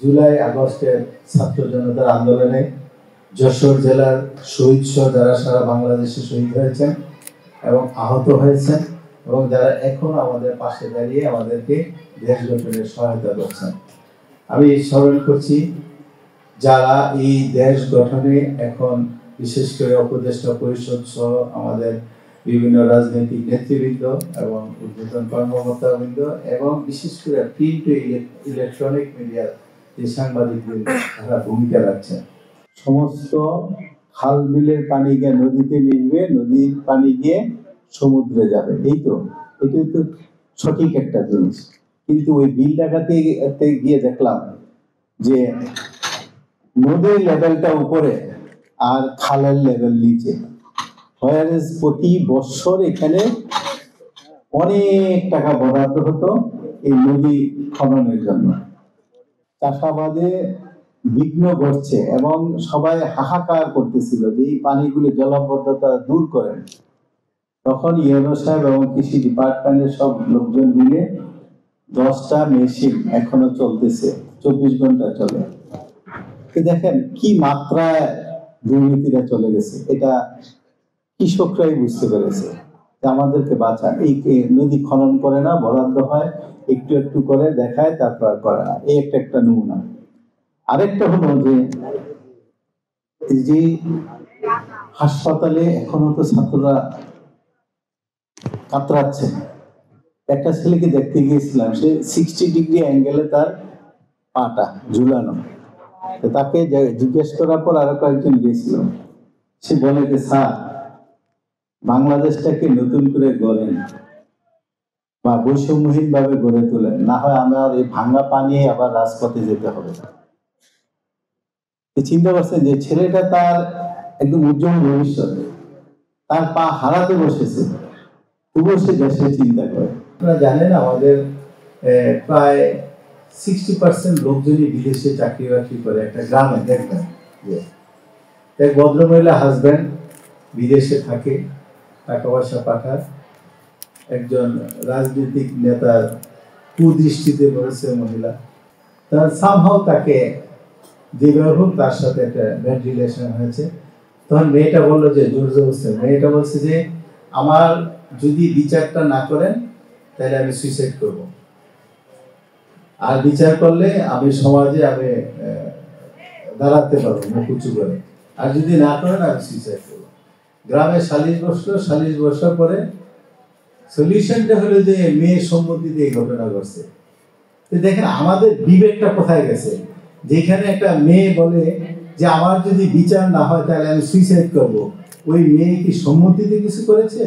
জুলাই আগস্টের ছাত্র জনতার আন্দোলনে যশোর জেলার শহীদ সহ যারা সারা বাংলাদেশে শহীদ হয়েছেন এবং আহত হয়েছেন এবং যারা এখন আমাদের পাশে দাঁড়িয়ে আমাদেরকে দেশ গঠনের সহায়তা করছেন, আমি স্মরণ করছি যারা এই দেশ গঠনে এখন বিশেষ করে উপদেষ্টা পরিষদ সহ আমাদের বিভিন্ন রাজনৈতিক নেতৃবৃন্দ এবং ঊর্ধ্বতন কর্মকর্তাবৃন্দ এবং বিশেষ করে প্রিন্ট ইলেকট্রনিক মিডিয়ার যে সাংবাদিকবৃন্দ তারা ভূমিকা রাখছেন। সমস্ত খাল বিলের পানি গিয়ে নদীতে মিশবে, নদীর পানি গিয়ে সমুদ্রে যাবে, এই তো এটাই তো সঠিক একটা জিনিস। কিন্তু ওই বিল ডাকাতে গিয়ে দেখলাম যে নদীর লেভেলটা উপরে আর খালের লেভেল নিচে। প্রতি বছর এখানে অনেক টাকা বরাদ্দ হতো এই নদী খননের জন্য। চাষাবাদে বিঘ্ন ঘটছে এবং সবাই হাহাকার করতেছিল যে এই পানিগুলো জলাবদ্ধতা দূর করেন। তখন ইউনো সাহেব এবং কৃষি ডিপার্টমেন্টের সব লোকজন মিলে 10টা মেশিন এখনো চলতেছে, 24 ঘন্টা চলে। দেখেন কি মাত্রায় দুর্নীতিটা চলে গেছে, এটা কৃষকরাই বুঝতে পেরেছে যে আমাদেরকে বাঁচান। এই নদী খনন করে না, বরাদ্দ হয় একটু একটু করে দেখায়, তারপর করে না। এই একটা নমুনা। আরেকটা হলো যে হাসপাতালে এখনো তো ছাত্ররা কাতরাচ্ছে। একটা ছেলেকে দেখতে গিয়েছিলাম, সে 60 ডিগ্রি অ্যাঙ্গেলে তার পাটা ঝুলানো। তাকে জিজ্ঞেস করার পর আরো কয়েকজন গিয়েছিল, সে বলে যে স্যার, বাংলাদেশটাকে নতুন করে গড়েন বা বৈষম্যহীন ভাবে গড়ে তোলেন, না হয় আমার এই ভাঙা পানি আবার রাজপথে যেতে হবে। চিন্তা করছেন যে ছেলেটা তার একদম উজ্জ্বল ভবিষ্যৎ, তার পা হারাতে বসেছে, তবুও সে দেশে চিন্তা করে। আপনারা জানেন আমাদের প্রায় 60% লোকজনই বিদেশে চাকরি বাকরি করে। একটা গ্রামে দেখবেন এক ভদ্রমহিলা হাজব্যান্ড বিদেশে থাকে, টাকা পয়সা পাঠায়, একজন রাজনৈতিক নেতার কুদৃষ্টিতে পড়েছে মহিলা, তার সামহাও তাকে যেভাবে হোক তার সাথে একটা ব্যাড রিলেশন হয়েছে। তখন মেয়েটা বললো যে জোর জবরদস্তি, মেয়েটা বলছে যে আমার যদি বিচারটা না করেন তাহলে আমি সুইসাইড করব, আর বিচার করলে আমি সমাজে আমি দাঁড়াতে পারবো মুখ উঁচু করে, আর যদি না করেন আমি সুইসাইড করবো। গ্রামে সালিশ বসলো, সালিশ বসার পরে সলিউশনটা হলো যে মেয়ে সম্মতিতে এই ঘটনা ঘটছে। তো দেখেন আমাদের বিবেকটা কোথায় গেছে, যেখানে একটা মেয়ে বলে যে আমার যদি বিচার না হয় তাহলে আমি সুইসাইড করব, ওই মেয়ে কি সম্মতিতে কিছু করেছে?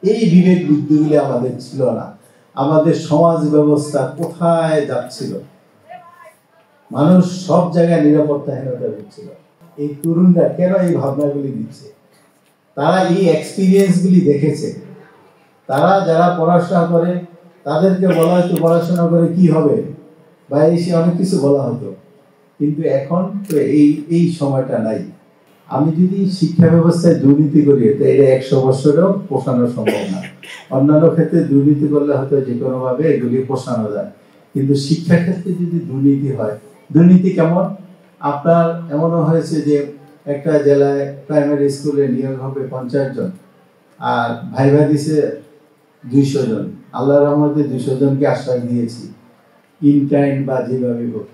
এই বিবেক বুদ্ধিগুলি আমাদের ছিল না। আমাদের সমাজ ব্যবস্থা কোথায় যাচ্ছিল, মানুষ সব জায়গায় নিরাপত্তাহীনতা হচ্ছিল। এই তরুণরা কেন এই ভাবনাগুলি দিচ্ছে? তারা এই এক্সপিরিয়েন্স গুলি দেখেছে। তারা যারা পড়াশোনা করে তাদেরকে বলা হয়তো পড়াশোনা করে কি হবে, বা এসে অনেক কিছু বলা হতো, কিন্তু এখন তো এই সময়টা নাই। আমি যদি শিক্ষা ব্যবস্থায় দুর্নীতি করি তো এটা 100 বছরেও পোষানো সম্ভব না। অন্যান্য ক্ষেত্রে দুর্নীতি করলে হয়তো যে কোনো ভাবে এগুলি পোষানো যায়, কিন্তু শিক্ষা ক্ষেত্রে যদি দুর্নীতি হয়, দুর্নীতি কেমন? আপনার এমনও হয়েছে যে একটা জেলায় প্রাইমারি স্কুলে নিয়োগ হবে 50 জন, আর ভাইভা দিছে 200 জন। আল্লাহর রহমতে 200 জনকে আশ্বাস দিয়েছি ইন টাইম বা যেভাবে হোক,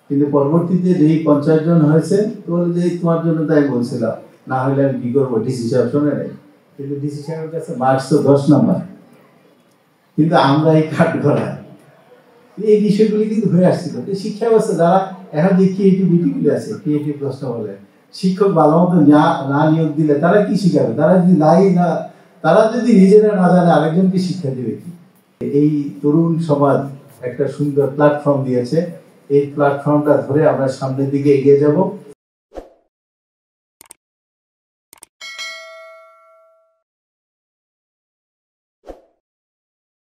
কিন্তু পরবর্তীতে যেই 50 জন হয়েছে তো যে তোমার জন্য তাই বলছিলাম, না হলে আমি কি করবো, ডিসি সাহেব শোনে নাই। কিন্তু ডিসি সাহেবের কাছে মার্কস তো 10 নম্বর, কিন্তু আমরা এই কাঠ গড়াই এই বিষয়গুলি কিন্তু হয়ে আসছিল। শিক্ষা ব্যবস্থা যারা এখন যে ক্রিয়েটিভিটি আছে, ক্রিয়েটিভ প্রশ্ন বলে, শিক্ষক ভালো মতো না নিয়োগ দিলে তারা কি শিখাবে? তারা যদি তারা যদি নিজেরা না জানে আরেকজনকে শিক্ষা দেবে কি? এই তরুণ সমাজ একটা সুন্দর প্ল্যাটফর্ম দিয়েছে, এই প্ল্যাটফর্মটা ধরে আমরা সামনের দিকে এগিয়ে যাব।